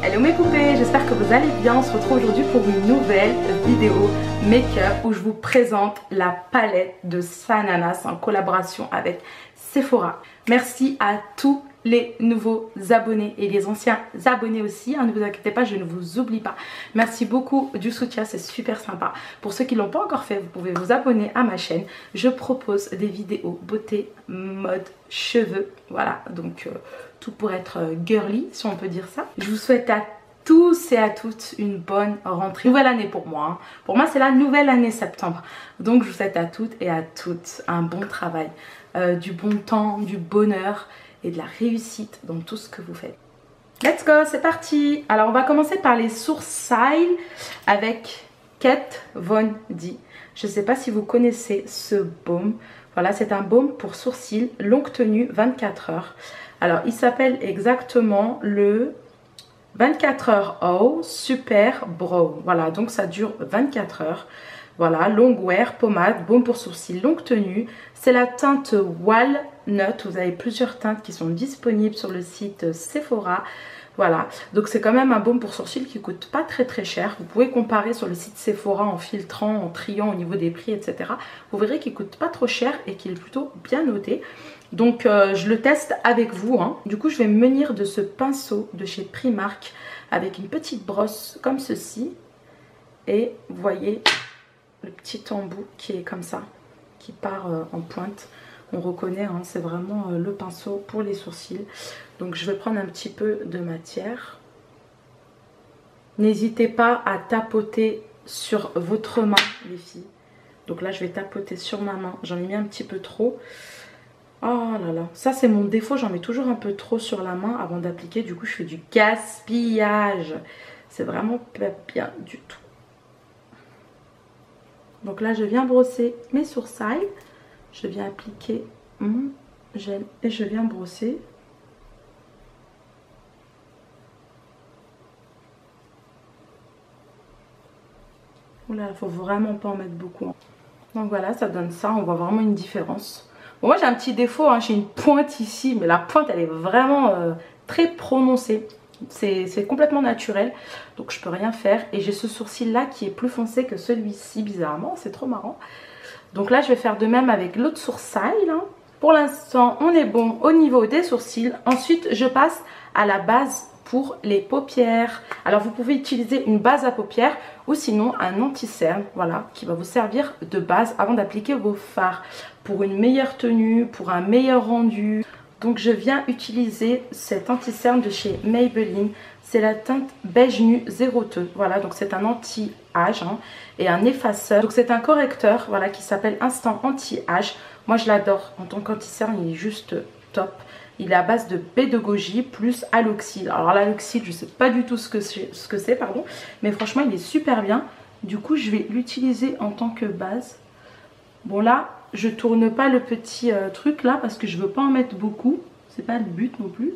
Hello mes poupées, j'espère que vous allez bien. On se retrouve aujourd'hui pour une nouvelle vidéo make-up où je vous présente la palette de Sananas en collaboration avec Sephora. Merci à tous les nouveaux abonnés et les anciens abonnés aussi, ne vous inquiétez pas, je ne vous oublie pas. Merci beaucoup du soutien, c'est super sympa. Pour ceux qui ne l'ont pas encore fait, vous pouvez vous abonner à ma chaîne. Je propose des vidéos beauté, mode, cheveux, voilà, donc tout pour être girly si on peut dire ça. Je vous souhaite à tous et à toutes une bonne rentrée. Nouvelle année pour moi, Pour moi c'est la nouvelle année septembre. Donc je vous souhaite à toutes et à toutes un bon travail, du bon temps, du bonheur et de la réussite dans tout ce que vous faites. Let's go, c'est parti. Alors on va commencer par les sourcils avec Kat Von D. Je ne sais pas si vous connaissez ce baume. Voilà, c'est un baume pour sourcils, longue tenue 24 heures. Alors il s'appelle exactement le 24 heures Oh Super Brow. Voilà, donc ça dure 24 heures. Voilà, long wear, pommade, baume pour sourcils, longue tenue. C'est la teinte Walnut. Vous avez plusieurs teintes qui sont disponibles sur le site Sephora. Voilà, donc c'est quand même un baume pour sourcils qui coûte pas très cher. Vous pouvez comparer sur le site Sephora en filtrant, en triant au niveau des prix, etc. Vous verrez qu'il coûte pas trop cher et qu'il est plutôt bien noté. Donc je le teste avec vous. Du coup je vais me munir de ce pinceau de chez Primark avec une petite brosse comme ceci. Et vous voyez le petit embout qui est comme ça, qui part en pointe. On reconnaît, c'est vraiment le pinceau pour les sourcils. Donc je vais prendre un petit peu de matière. N'hésitez pas à tapoter sur votre main les filles. Donc là je vais tapoter sur ma main. J'en ai mis un petit peu trop. Oh là là, ça c'est mon défaut, j'en mets toujours un peu trop sur la main avant d'appliquer. Du coup je fais du gaspillage. C'est vraiment pas bien du tout. Donc là je viens brosser mes sourcils. Je viens appliquer mon gel et je viens brosser. Oula, il faut vraiment pas en mettre beaucoup. Donc voilà, ça donne ça, on voit vraiment une différence. Bon, moi j'ai un petit défaut, j'ai une pointe ici, mais la pointe elle est vraiment très prononcée. C'est complètement naturel, donc je peux rien faire. Et j'ai ce sourcil là qui est plus foncé que celui-ci, bizarrement, c'est trop marrant. Donc là je vais faire de même avec l'autre sourcil. Pour l'instant on est bon au niveau des sourcils. Ensuite je passe à la base pour les paupières. Alors vous pouvez utiliser une base à paupières ou sinon un anti-cerne, voilà, qui va vous servir de base avant d'appliquer vos fards. Pour une meilleure tenue, pour un meilleur rendu. Donc je viens utiliser cet anti-cerne de chez Maybelline. C'est la teinte beige nu 02. Voilà, donc c'est un anti-âge et un effaceur. Donc c'est un correcteur, voilà, qui s'appelle Instant Anti-âge. Moi je l'adore en tant qu'anti-cerne, il est juste top. Il est à base de baie de goji plus aloxyl. Alors l'aloxyl, je ne sais pas du tout ce que c'est, pardon, mais franchement il est super bien. Du coup je vais l'utiliser en tant que base. Bon là, je tourne pas le petit truc là parce que je veux pas en mettre beaucoup. C'est pas le but non plus.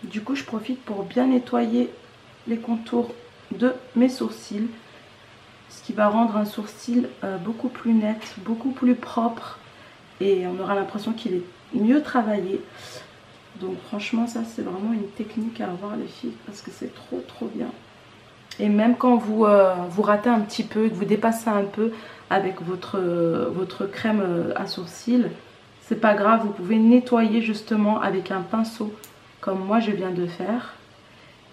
Du coup je profite pour bien nettoyer les contours de mes sourcils. Ce qui va rendre un sourcil beaucoup plus net, beaucoup plus propre. Et on aura l'impression qu'il est mieux travaillé. Donc franchement ça c'est vraiment une technique à avoir les filles parce que c'est trop bien. Et même quand vous ratez un petit peu et que vous dépassez un peu avec votre crème à sourcils, c'est pas grave, vous pouvez nettoyer justement avec un pinceau comme moi je viens de faire.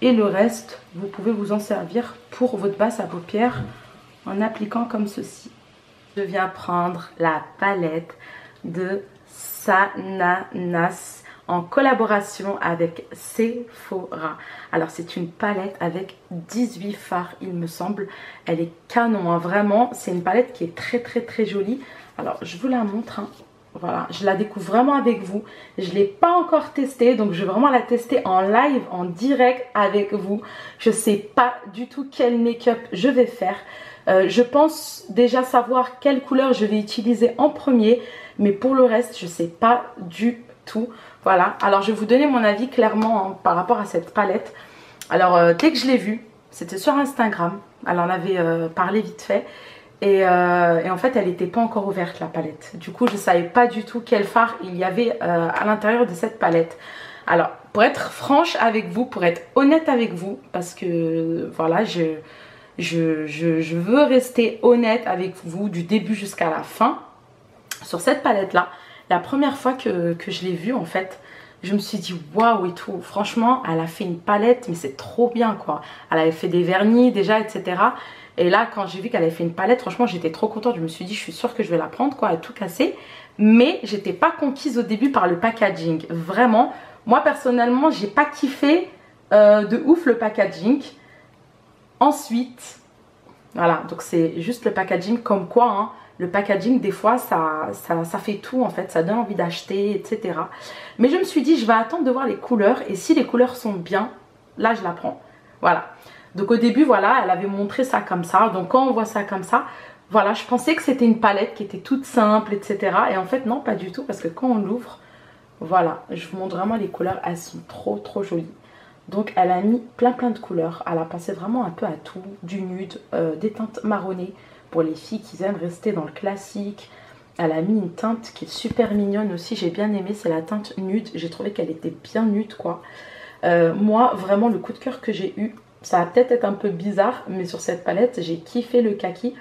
Et le reste, vous pouvez vous en servir pour votre base à paupières en appliquant comme ceci. Je viens prendre la palette de Sananas en collaboration avec Sephora. Alors c'est une palette avec 18 fards il me semble. Elle est canon, vraiment. C'est une palette qui est très jolie. Alors je vous la montre. Voilà, je la découvre vraiment avec vous. Je ne l'ai pas encore testée, donc je vais vraiment la tester en live, en direct avec vous. Je ne sais pas du tout quel make-up je vais faire. Je pense déjà savoir quelle couleur je vais utiliser en premier, mais pour le reste, je ne sais pas du tout. Voilà, alors je vais vous donner mon avis clairement par rapport à cette palette. Alors dès que je l'ai vue, c'était sur Instagram, elle en avait parlé vite fait. Et en fait elle n'était pas encore ouverte la palette. Du coup je ne savais pas du tout quel fard il y avait à l'intérieur de cette palette. Alors, pour être franche avec vous, pour être honnête avec vous, parce que voilà, je veux rester honnête avec vous du début jusqu'à la fin. Sur cette palette là, la première fois que je l'ai vue en fait, je me suis dit waouh et tout. Franchement, elle a fait une palette, mais c'est trop bien quoi. Elle avait fait des vernis déjà, etc. Et là, quand j'ai vu qu'elle avait fait une palette, franchement, j'étais trop contente. Je me suis dit, je suis sûre que je vais la prendre quoi, à tout casser. Mais j'étais pas conquise au début par le packaging. Vraiment, moi personnellement, j'ai pas kiffé de ouf le packaging. Ensuite, voilà, donc c'est juste le packaging comme quoi, hein, le packaging des fois ça fait tout en fait, ça donne envie d'acheter, etc. Mais je me suis dit je vais attendre de voir les couleurs et si les couleurs sont bien, là je la prends. Voilà, donc au début voilà, elle avait montré ça comme ça, donc quand on voit ça comme ça, voilà, je pensais que c'était une palette qui était toute simple, etc. Et en fait non, pas du tout, parce que quand on l'ouvre, voilà, je vous montre vraiment les couleurs, elles sont trop jolies. Donc elle a mis plein de couleurs, elle a pensé vraiment un peu à tout, du nude, des teintes marronnées pour les filles qui aiment rester dans le classique. Elle a mis une teinte qui est super mignonne aussi, j'ai bien aimé, c'est la teinte nude, j'ai trouvé qu'elle était bien nude quoi. Moi vraiment le coup de cœur que j'ai eu, ça va peut-être être un peu bizarre, mais sur cette palette j'ai kiffé le kaki.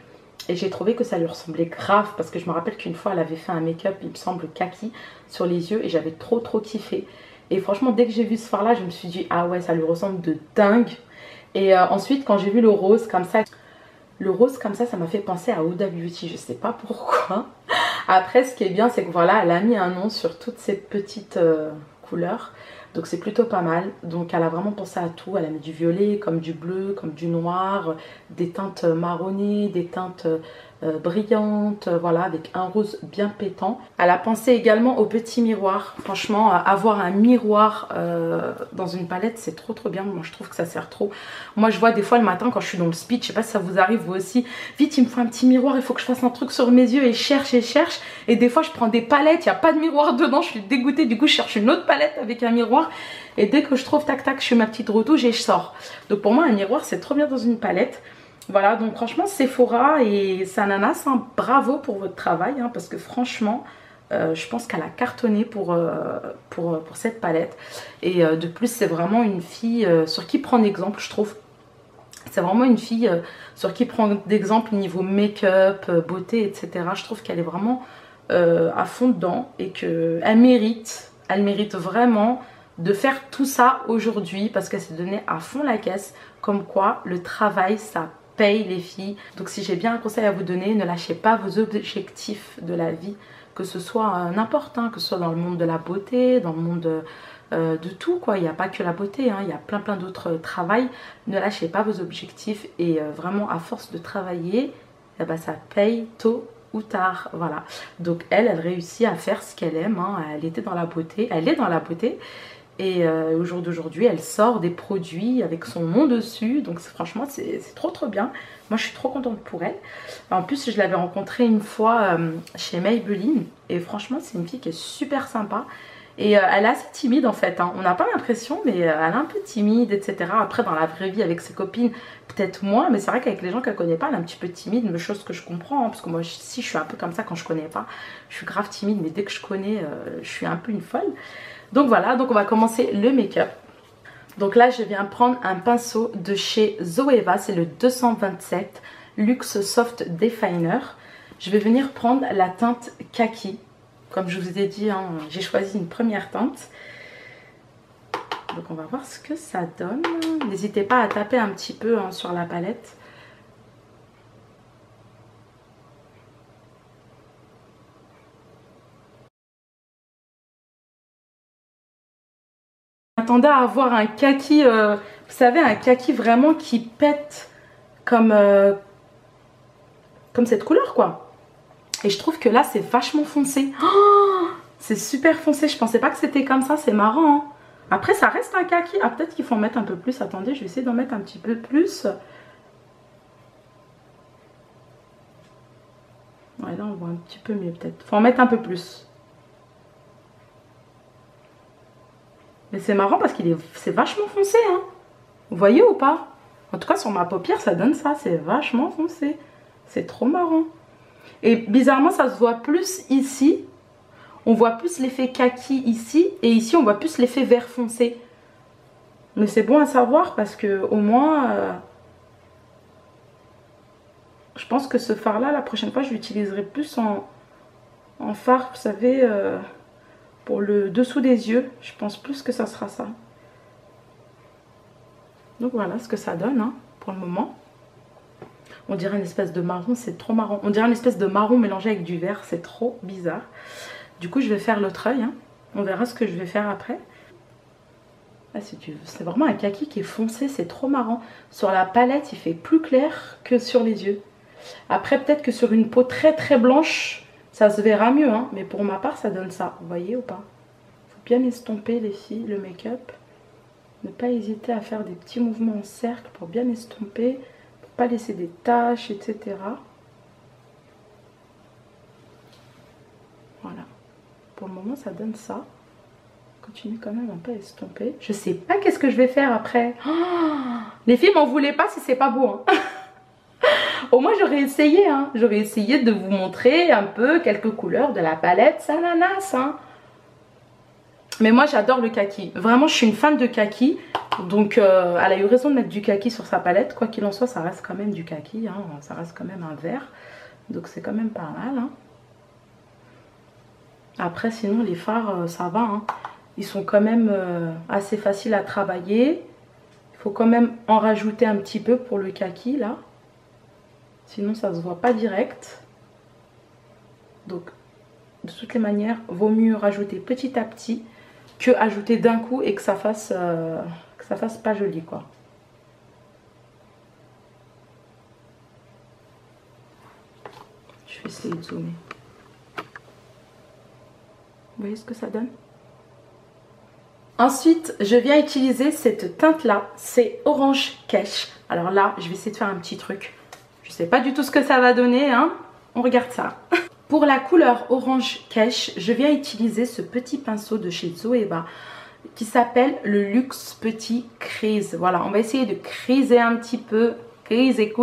Et j'ai trouvé que ça lui ressemblait grave, parce que je me rappelle qu'une fois elle avait fait un make-up, il me semble kaki, sur les yeux et j'avais trop kiffé. Et franchement dès que j'ai vu ce fard là, je me suis dit ah ouais, ça lui ressemble de dingue. Et ensuite quand j'ai vu le rose comme ça, ça m'a fait penser à Huda Beauty, je sais pas pourquoi. Après ce qui est bien c'est que voilà, elle a mis un nom sur toutes ces petites couleurs. Donc c'est plutôt pas mal. Donc elle a vraiment pensé à tout. Elle a mis du violet, comme du bleu, comme du noir, des teintes marronnées, des teintes brillantes, voilà, avec un rose bien pétant. Elle a pensé également au petit miroir. Franchement, avoir un miroir dans une palette, c'est trop bien. Moi je trouve que ça sert trop. Moi je vois des fois le matin quand je suis dans le speed, je sais pas si ça vous arrive vous aussi, vite il me faut un petit miroir, il faut que je fasse un truc sur mes yeux et je cherche. Et des fois je prends des palettes, il n'y a pas de miroir dedans, je suis dégoûtée, du coup je cherche une autre palette avec un miroir. Et dès que je trouve tac je fais ma petite retouche et je sors. Donc pour moi un miroir c'est trop bien dans une palette. Voilà, donc franchement Sephora et Sananas, hein, bravo pour votre travail, hein, parce que franchement je pense qu'elle a cartonné pour cette palette. Et de plus c'est vraiment une fille sur qui prendre exemple, je trouve. C'est vraiment une fille sur qui prendre d'exemple niveau make-up, beauté, etc. Je trouve qu'elle est vraiment à fond dedans et qu'elle mérite vraiment de faire tout ça aujourd'hui parce qu'elle s'est donnée à fond la caisse. Comme quoi le travail ça paye les filles. Donc si j'ai bien un conseil à vous donner, ne lâchez pas vos objectifs de la vie, que ce soit n'importe, hein, que ce soit dans le monde de la beauté, dans le monde de tout quoi. Il n'y a pas que la beauté, hein, il y a plein d'autres travails. Ne lâchez pas vos objectifs et vraiment à force de travailler, eh ben, ça paye tôt ou tard, voilà. Donc elle réussit à faire ce qu'elle aime, hein. Elle était dans la beauté, elle est dans la beauté. Et au jour d'aujourd'hui, elle sort des produits avec son nom dessus. Donc franchement, c'est trop bien. Moi, je suis trop contente pour elle. En plus, je l'avais rencontrée une fois chez Maybelline. Et franchement, c'est une fille qui est super sympa. Et elle est assez timide en fait, hein. On n'a pas l'impression, mais elle est un peu timide, etc. Après, dans la vraie vie, avec ses copines, peut-être moins. Mais c'est vrai qu'avec les gens qu'elle connaît pas, elle est un petit peu timide. Une chose que je comprends, hein, parce que moi, si je suis un peu comme ça quand je connais pas, je suis grave timide. Mais dès que je connais, je suis un peu une folle. Donc voilà, donc on va commencer le make-up. Donc là je viens prendre un pinceau de chez Zoeva, c'est le 227 Luxe Soft Definer. Je vais venir prendre la teinte Kaki. Comme je vous ai dit, hein, j'ai choisi une première teinte. Donc on va voir ce que ça donne. N'hésitez pas à taper un petit peu hein, sur la palette. Je m'attendais à avoir un kaki, vous savez, un kaki vraiment qui pète comme cette couleur quoi. Et je trouve que là c'est vachement foncé. Oh, c'est super foncé, je pensais pas que c'était comme ça, c'est marrant. Hein. Après ça reste un kaki, ah peut-être qu'il faut en mettre un peu plus, attendez je vais essayer d'en mettre un petit peu plus. Ouais là on voit un petit peu mieux peut-être, faut en mettre un peu plus. Mais c'est marrant parce c'est vachement foncé, hein. Vous voyez ou pas? En tout cas sur ma paupière ça donne ça, c'est vachement foncé. C'est trop marrant. Et bizarrement ça se voit plus ici. on voit plus l'effet kaki ici. Et ici, on voit plus l'effet vert foncé. Mais c'est bon à savoir parce que au moins... je pense que ce fard-là, la prochaine fois, je l'utiliserai plus en fard, vous savez, pour le dessous des yeux. Je pense plus que ça sera ça. Donc voilà ce que ça donne hein, pour le moment. On dirait une espèce de marron, c'est trop marrant. On dirait une espèce de marron mélangé avec du vert, c'est trop bizarre. Du coup, je vais faire l'autre œil. Hein. On verra ce que je vais faire après. Ah, c'est vraiment un kaki qui est foncé, c'est trop marrant. Sur la palette, il fait plus clair que sur les yeux. Après, peut-être que sur une peau très très blanche, ça se verra mieux. Hein. Mais pour ma part, ça donne ça. Vous voyez ou pas? Faut bien estomper les filles, le make-up. Ne pas hésiter à faire des petits mouvements en cercle pour bien estomper. Pour pas laisser des taches, etc. Voilà. Pour le moment, ça donne ça. Continue quand même un peu à estomper. Je sais pas qu'est-ce que je vais faire après. Oh, les filles m'en voulaient pas si c'est pas beau. Hein. Au moins j'aurais essayé. Hein. J'aurais essayé de vous montrer un peu quelques couleurs de la palette Sananas. Hein. Mais moi j'adore le kaki. Vraiment je suis une fan de kaki. Donc elle a eu raison de mettre du kaki sur sa palette. Quoi qu'il en soit, ça reste quand même du kaki. Hein. Ça reste quand même un vert. Donc c'est quand même pas mal. Hein. Après sinon les fards ça va. Hein. Ils sont quand même assez faciles à travailler. Il faut quand même en rajouter un petit peu pour le kaki là. Sinon ça se voit pas direct. Donc de toutes les manières, vaut mieux rajouter petit à petit que ajouter d'un coup et que ça fasse pas joli quoi. Je vais essayer de zoomer. Vous voyez ce que ça donne? Ensuite, je viens utiliser cette teinte-là, c'est Orange Cash. Alors là, je vais essayer de faire un petit truc. Je sais pas du tout ce que ça va donner, hein. On regarde ça. Pour la couleur Orange Cash, je viens utiliser ce petit pinceau de chez Zoeva qui s'appelle le Luxe Petit Crease. Voilà, on va essayer de creaser un petit peu. Creaser.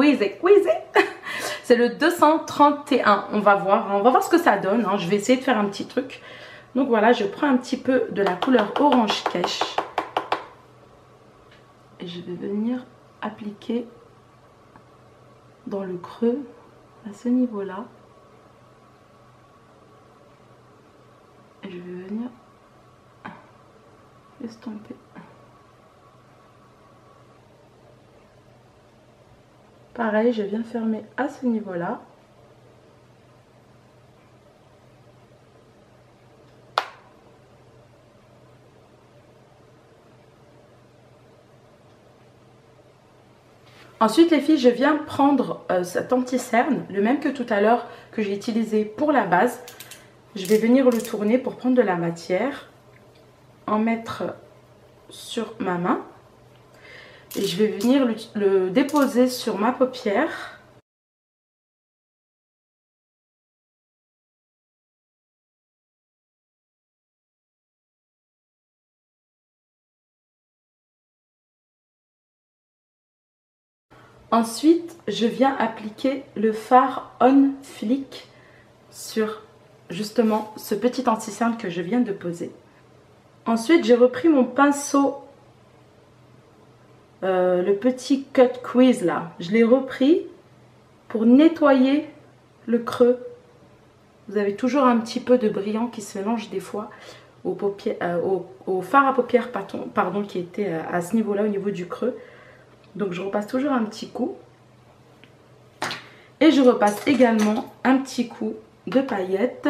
C'est le 231. On va voir ce que ça donne. Hein. Je vais essayer de faire un petit truc. Donc voilà, je prends un petit peu de la couleur Orange Cash. Et je vais venir appliquer dans le creux, à ce niveau-là. Et je vais venir estomper. Pareil, je viens fermer à ce niveau-là. Ensuite les filles, je viens prendre cet anti-cerne, le même que tout à l'heure que j'ai utilisé pour la base. Je vais venir le tourner pour prendre de la matière, en mettre sur ma main. Et je vais venir le déposer sur ma paupière. Ensuite, je viens appliquer le fard On Flick sur justement ce petit anti-cerne que je viens de poser. Ensuite, j'ai repris mon pinceau, le petit Cut Quiz là. Je l'ai repris pour nettoyer le creux. Vous avez toujours un petit peu de brillant qui se mélange des fois au fard à paupières pardon, qui était à ce niveau-là, au niveau du creux. Donc je repasse toujours un petit coup. Et je repasse également un petit coup de paillettes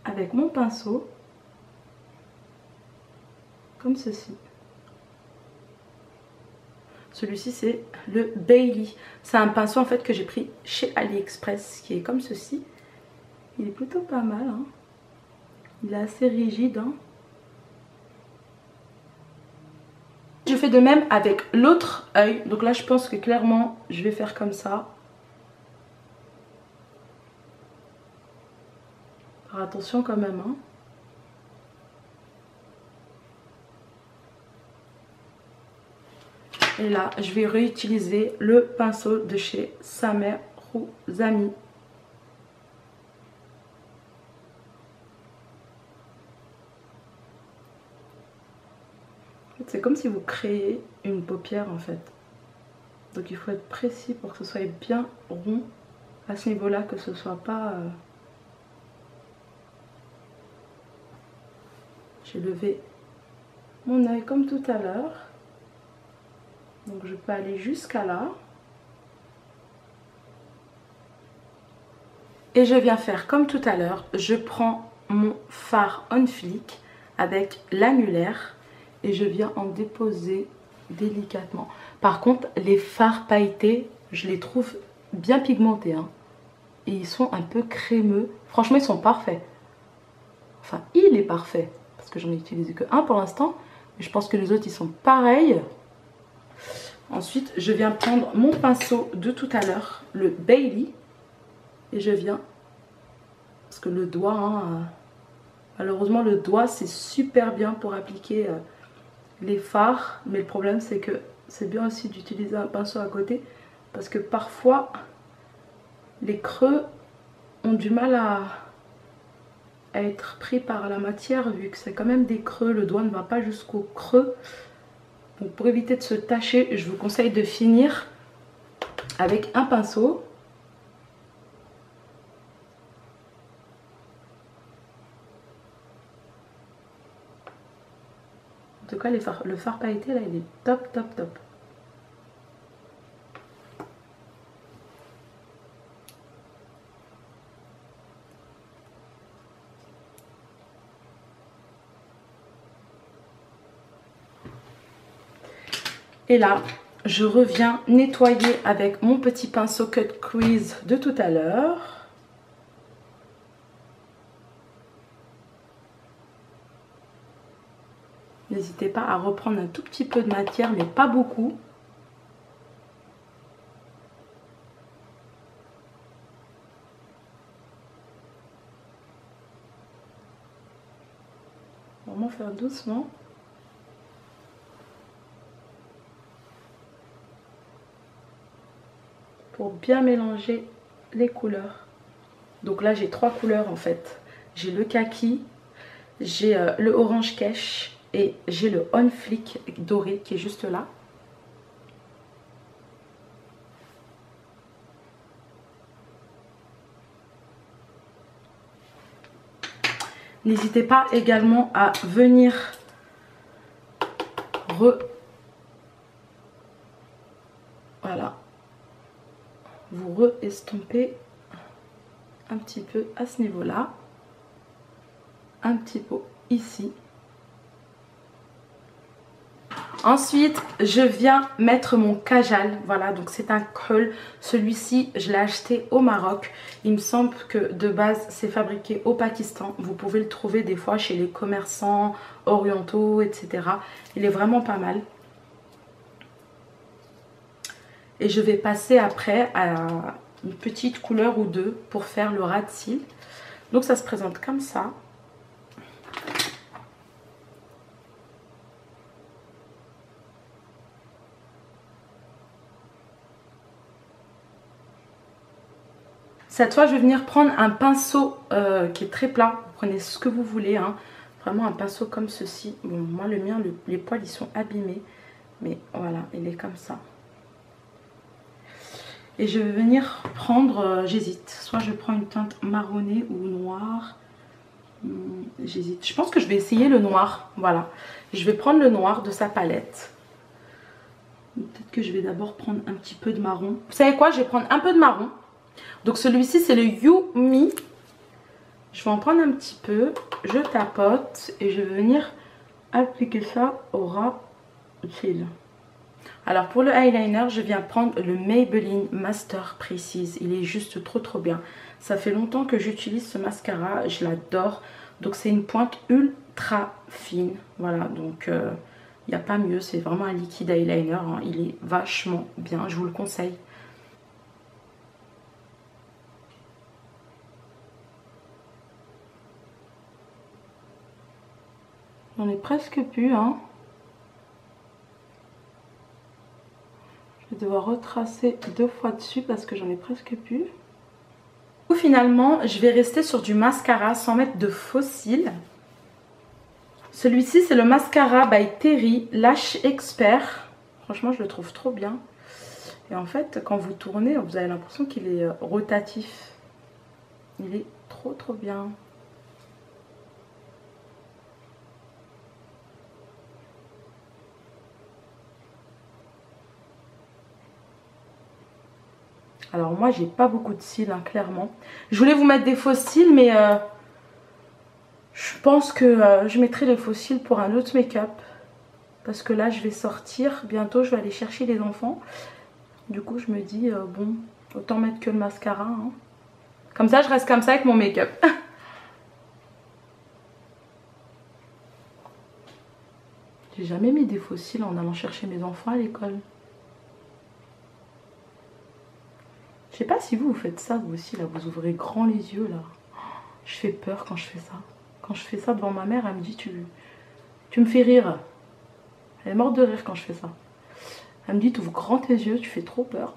avec mon pinceau. Comme ceci. Celui-ci c'est le Bailey. C'est un pinceau en fait que j'ai pris chez AliExpress qui est comme ceci. Il est plutôt pas mal. Hein. Il est assez rigide. Hein. Je fais de même avec l'autre œil. Donc là je pense que clairement je vais faire comme ça. Alors attention quand même. Hein. Et là je vais réutiliser le pinceau de chez Samer Rouzami. C'est comme si vous créez une paupière en fait. Donc il faut être précis pour que ce soit bien rond à ce niveau-là, que ce soit pas... J'ai levé mon œil comme tout à l'heure. Donc je peux aller jusqu'à là. Et je viens faire comme tout à l'heure. Je prends mon fard on flick avec l'annulaire et je viens en déposer délicatement. Par contre, les fards pailletés, je les trouve bien pigmentés. Hein. Et ils sont un peu crémeux. Franchement, ils sont parfaits. Enfin, il est parfait. Parce que j'en ai utilisé que un pour l'instant. Mais je pense que les autres, ils sont pareils. Ensuite, je viens prendre mon pinceau de tout à l'heure, le Bailey. Et je viens... Parce que le doigt, hein, malheureusement, le doigt, c'est super bien pour appliquer les fards. Mais le problème, c'est que c'est bien aussi d'utiliser un pinceau à côté. Parce que parfois, les creux ont du mal à être pris par la matière. Vu que c'est quand même des creux, le doigt ne va pas jusqu'au creux. Donc pour éviter de se tacher, je vous conseille de finir avec un pinceau. En tout cas, le fard pailleté, là, il est top, top, top. Et là, je reviens nettoyer avec mon petit pinceau Cut Crease de tout à l'heure. N'hésitez pas à reprendre un tout petit peu de matière, mais pas beaucoup. Vraiment faire doucement. Pour bien mélanger les couleurs. Donc là, j'ai 3 couleurs en fait. J'ai le kaki, j'ai le orange cash et j'ai le on flick doré qui est juste là. N'hésitez pas également à venir voilà, vous re-estomper un petit peu à ce niveau-là, un petit peu ici. Ensuite, je viens mettre mon kajal. Voilà, donc c'est un kohl. Celui-ci, je l'ai acheté au Maroc. Il me semble que de base, c'est fabriqué au Pakistan. Vous pouvez le trouver des fois chez les commerçants orientaux, etc. Il est vraiment pas mal. Et je vais passer après à une petite couleur ou deux pour faire le ras de cils. Donc ça se présente comme ça. Cette fois, je vais venir prendre un pinceau qui est très plat. Vous prenez ce que vous voulez, hein. Vraiment un pinceau comme ceci. Bon, moi, le mien, les poils, ils sont abîmés. Mais voilà, il est comme ça. Et je vais venir prendre, j'hésite. Soit je prends une teinte marronnée ou noire. J'hésite. Je pense que je vais essayer le noir. Voilà. Je vais prendre le noir de sa palette. Peut-être que je vais d'abord prendre un petit peu de marron. Vous savez quoi? Je vais prendre un peu de marron. Donc celui-ci c'est le You Me. Je vais en prendre un petit peu, je tapote et je vais venir appliquer ça au ras de cils. Alors pour le eyeliner, je viens prendre le Maybelline Master Precise. Il est juste trop bien. Ça fait longtemps que j'utilise ce mascara, je l'adore. Donc c'est une pointe ultra fine. Voilà, donc il n'y a pas mieux. C'est vraiment un liquide eyeliner, hein. Il est vachement bien, je vous le conseille. J'en ai presque plus, hein. Je vais devoir retracer 2 fois dessus parce que j'en ai presque plus. Finalement, je vais rester sur du mascara sans mettre de faux cils. Celui-ci, c'est le mascara by Terry Lash Expert. Franchement, je le trouve trop bien. Et en fait, quand vous tournez, vous avez l'impression qu'il est rotatif. Il est trop bien. Alors moi, j'ai pas beaucoup de cils, hein, clairement. Je voulais vous mettre des faux cils, mais je pense que je mettrai les faux cils pour un autre make-up. Parce que là, je vais sortir. Bientôt, je vais aller chercher les enfants. Du coup, je me dis, bon, autant mettre que le mascara. Hein. Comme ça, je reste comme ça avec mon make-up. J'ai jamais mis des faux cils en allant chercher mes enfants à l'école. Je sais pas si vous faites ça, vous aussi, là, vous ouvrez grand les yeux, là. Je fais peur quand je fais ça. Quand je fais ça devant ma mère, elle me dit, tu me fais rire. Elle est morte de rire quand je fais ça. Elle me dit, tu ouvres grand tes yeux, tu fais trop peur.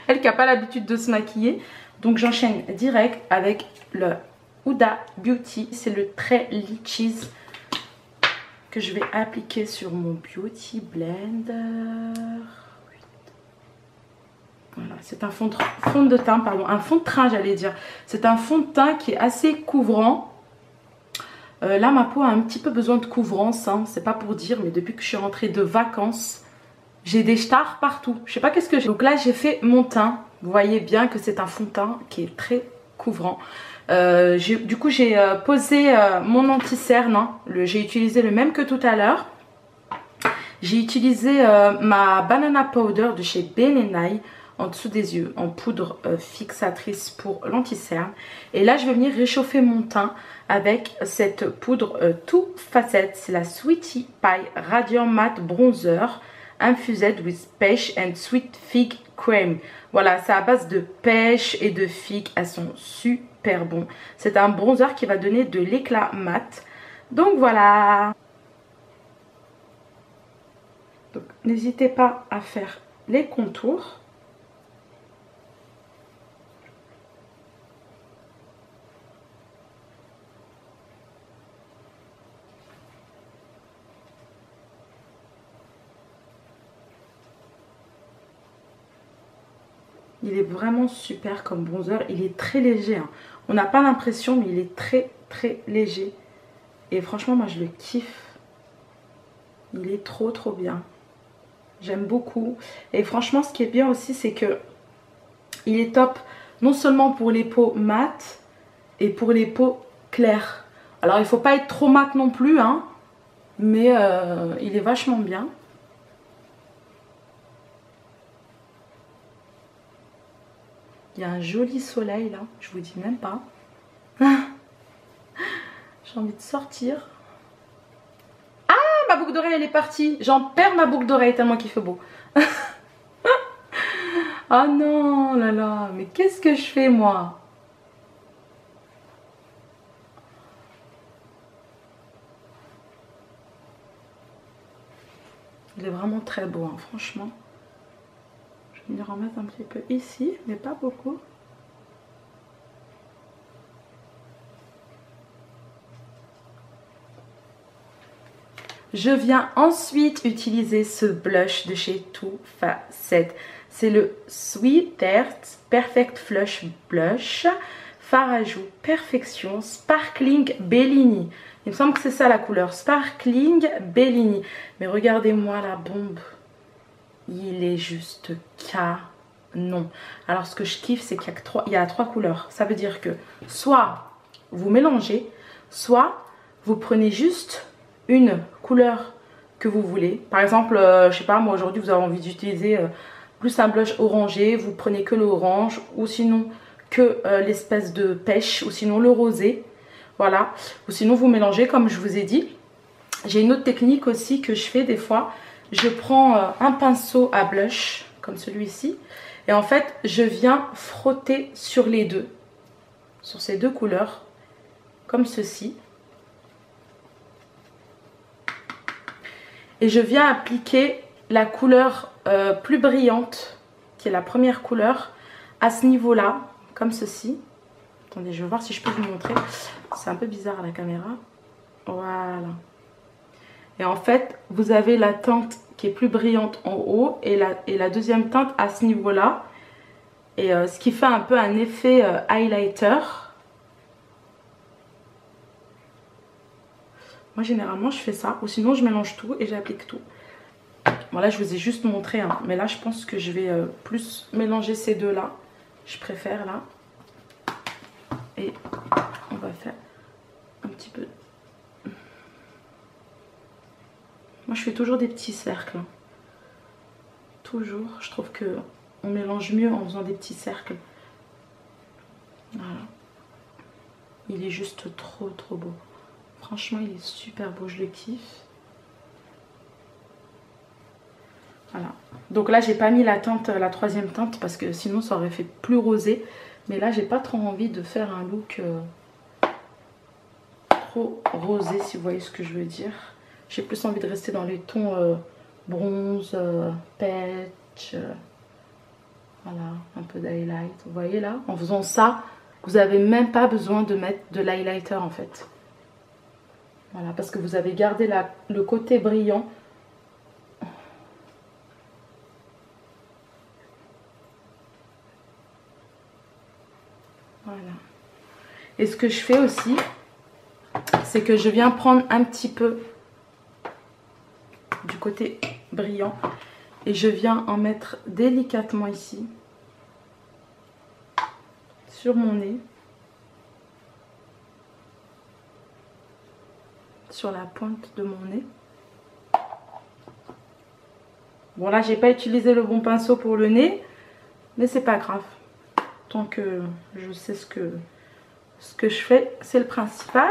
Elle qui n'a pas l'habitude de se maquiller. Donc j'enchaîne direct avec le Huda Beauty. C'est le trait Litchis que je vais appliquer sur mon Beauty Blender. Voilà, c'est un fond de teint, pardon, un fond de teint j'allais dire. C'est un fond de teint qui est assez couvrant. Là ma peau a un petit peu besoin de couvrance, hein, c'est pas pour dire, mais depuis que je suis rentrée de vacances, j'ai des stars partout. Je sais pas qu'est-ce que j'ai. Donc là j'ai fait mon teint. Vous voyez bien que c'est un fond de teint qui est très couvrant. Du coup j'ai posé mon anti-cerne. Hein. J'ai utilisé le même que tout à l'heure. J'ai utilisé ma Banana Powder de chez Ben & en dessous des yeux en poudre fixatrice pour l'anti-cerne. Et là je vais venir réchauffer mon teint avec cette poudre Too Faced. C'est la Sweetie Pie Radiant Matte Bronzer infused with pêche and sweet fig cream. Voilà, c'est à base de pêche et de figues. Elles sont super bons. C'est un bronzer qui va donner de l'éclat mat. Donc voilà. Donc n'hésitez pas à faire les contours. Il est vraiment super comme bronzer. Il est très léger. Hein. On n'a pas l'impression, mais il est très léger. Et franchement, moi, je le kiffe. Il est trop bien. J'aime beaucoup. Et franchement, ce qui est bien aussi, c'est que il est top non seulement pour les peaux mates et pour les peaux claires. Alors, il ne faut pas être trop mat non plus, hein. Mais il est vachement bien. Il y a un joli soleil là, je vous dis même pas. J'ai envie de sortir. Ah, ma boucle d'oreille elle est partie. J'en perds ma boucle d'oreille tellement qu'il fait beau. Oh non, là là, mais qu'est-ce que je fais moi? Il est vraiment très beau, hein, franchement. Je vais venir en mettre un petit peu ici, mais pas beaucoup. Je viens ensuite utiliser ce blush de chez Too Faced. C'est le Sweet Earth Perfect Flush Blush. Fard à joues Perfection Sparkling Bellini. Il me semble que c'est ça la couleur. Sparkling Bellini. Mais regardez-moi la bombe. Il est juste canon. Alors ce que je kiffe, c'est qu'il y a trois couleurs. Ça veut dire que soit vous mélangez, soit vous prenez juste une couleur que vous voulez. Par exemple, je sais pas, moi aujourd'hui vous avez envie d'utiliser plus un blush orangé, vous prenez que le orange ou sinon que l'espèce de pêche ou sinon le rosé. Voilà. Ou sinon vous mélangez comme je vous ai dit. J'ai une autre technique aussi que je fais des fois. Je prends un pinceau à blush comme celui-ci et en fait je viens frotter sur les deux, sur ces deux couleurs comme ceci. Et je viens appliquer la couleur plus brillante, qui est la première couleur, à ce niveau-là, comme ceci. Attendez, je vais voir si je peux vous montrer. C'est un peu bizarre à la caméra. Voilà. Et en fait, vous avez la teinte qui est plus brillante en haut et la deuxième teinte à ce niveau-là. Et ce qui fait un peu un effet highlighter. Moi, généralement, je fais ça. Ou sinon, je mélange tout et j'applique tout. Bon, là, je vous ai juste montré. Hein, mais là, je pense que je vais plus mélanger ces deux-là. Je préfère là. Et on va faire un petit peu. Moi, je fais toujours des petits cercles. Toujours. Je trouve que on mélange mieux en faisant des petits cercles. Voilà. Il est juste trop beau. Franchement, il est super beau. Je le kiffe. Voilà. Donc là, j'ai pas mis la teinte, la troisième teinte parce que sinon, ça aurait fait plus rosé. Mais là, j'ai pas trop envie de faire un look trop rosé, si vous voyez ce que je veux dire. J'ai plus envie de rester dans les tons bronze, peach, voilà, un peu d'highlight. Vous voyez là, en faisant ça, vous n'avez même pas besoin de mettre de l'highlighter en fait. Voilà, parce que vous avez gardé le côté brillant. Voilà. Et ce que je fais aussi, c'est que je viens prendre un petit peu du côté brillant et je viens en mettre délicatement ici sur mon nez, sur la pointe de mon nez. Bon là, j'ai pas utilisé le bon pinceau pour le nez, mais c'est pas grave, tant que je sais ce que je fais, c'est le principal.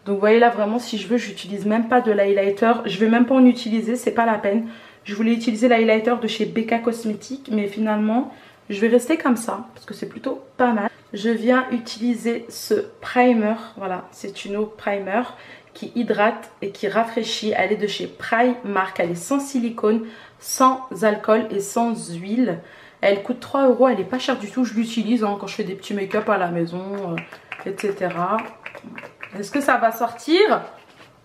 Donc vous voyez là, vraiment, si je veux, j'utilise même pas de l'highlighter. Je vais même pas en utiliser, c'est pas la peine. Je voulais utiliser l'highlighter de chez BK Cosmetics, mais finalement, je vais rester comme ça, parce que c'est plutôt pas mal. Je viens utiliser ce primer, voilà, c'est une eau primer qui hydrate et qui rafraîchit. Elle est de chez Primark, elle est sans silicone, sans alcool et sans huile. Elle coûte 3 €, elle est pas chère du tout, je l'utilise hein, quand je fais des petits make-up à la maison, etc. Est-ce que ça va sortir?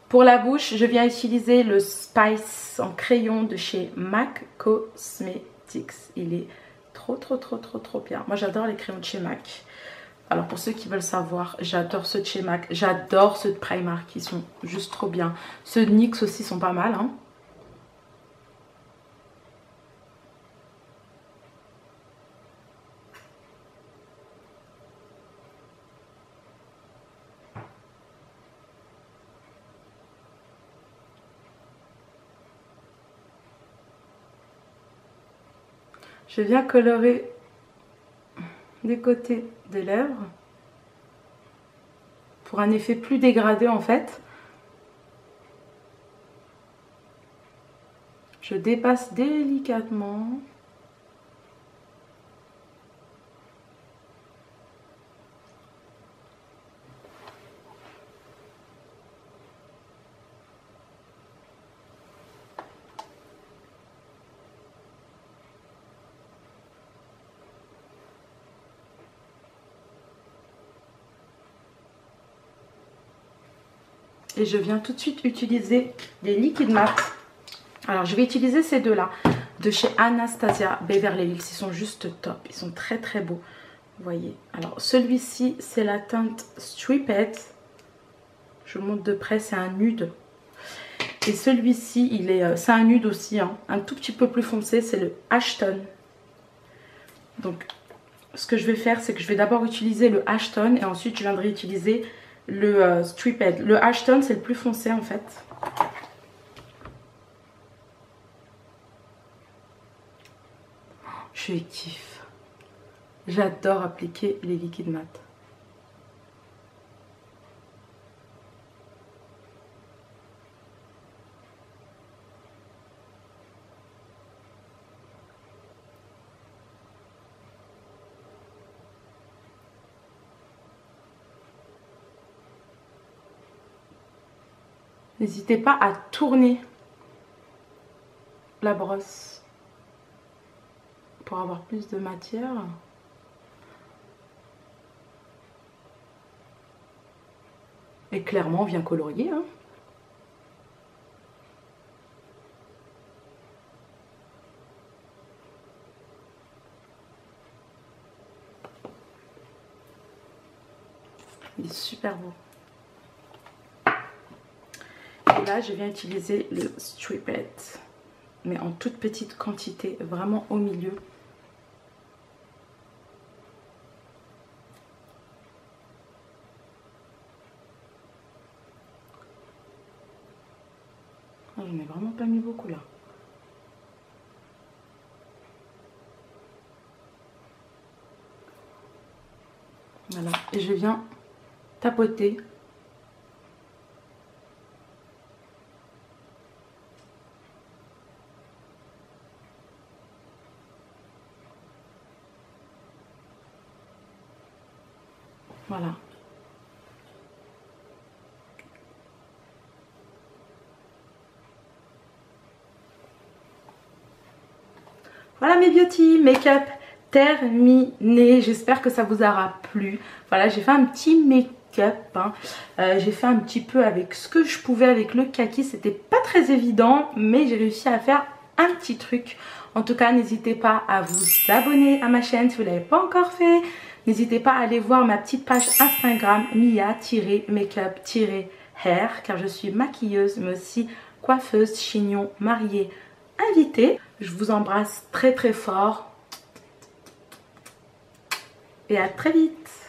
Pour la bouche, je viens utiliser le Spice en crayon de chez MAC Cosmetics. Il est trop bien. Moi, j'adore les crayons de chez MAC. Alors, pour ceux qui veulent savoir, j'adore ceux de chez MAC. J'adore ceux de Primark. Ils sont juste trop bien. Ceux de NYX aussi sont pas mal, hein. Je viens colorer des côtés des lèvres pour un effet plus dégradé en fait. Je dépasse délicatement. Et je viens tout de suite utiliser les liquides mat. Alors je vais utiliser ces deux là de chez Anastasia Beverly Hills. Ils sont juste top, ils sont très beaux. Vous voyez, alors celui-ci c'est la teinte Stripped. Je vous montre de près, c'est un nude. Et celui-ci c'est un nude aussi hein, un tout petit peu plus foncé, c'est le Ashton. Donc ce que je vais faire, c'est que je vais d'abord utiliser le Ashton et ensuite je viendrai utiliser le Stripped. Le Ashton c'est le plus foncé en fait. Je kiffe. J'adore appliquer les liquides mat. N'hésitez pas à tourner la brosse pour avoir plus de matière. Et clairement, on vient colorier. Hein. Il est super beau. Et là, je viens utiliser le Striped, mais en toute petite quantité, vraiment au milieu. J'en ai vraiment pas mis beaucoup là. Voilà, et je viens tapoter. Voilà. Voilà mes beauty make-up terminé. J'espère que ça vous aura plu. Voilà, j'ai fait un petit make-up. Hein. J'ai fait un petit peu avec ce que je pouvais avec le kaki. C'était pas très évident, mais j'ai réussi à faire un petit truc. En tout cas, n'hésitez pas à vous abonner à ma chaîne si vous ne l'avez pas encore fait. N'hésitez pas à aller voir ma petite page Instagram mia-makeup-hair, car je suis maquilleuse mais aussi coiffeuse, chignon, mariée, invitée. Je vous embrasse très très fort et à très vite.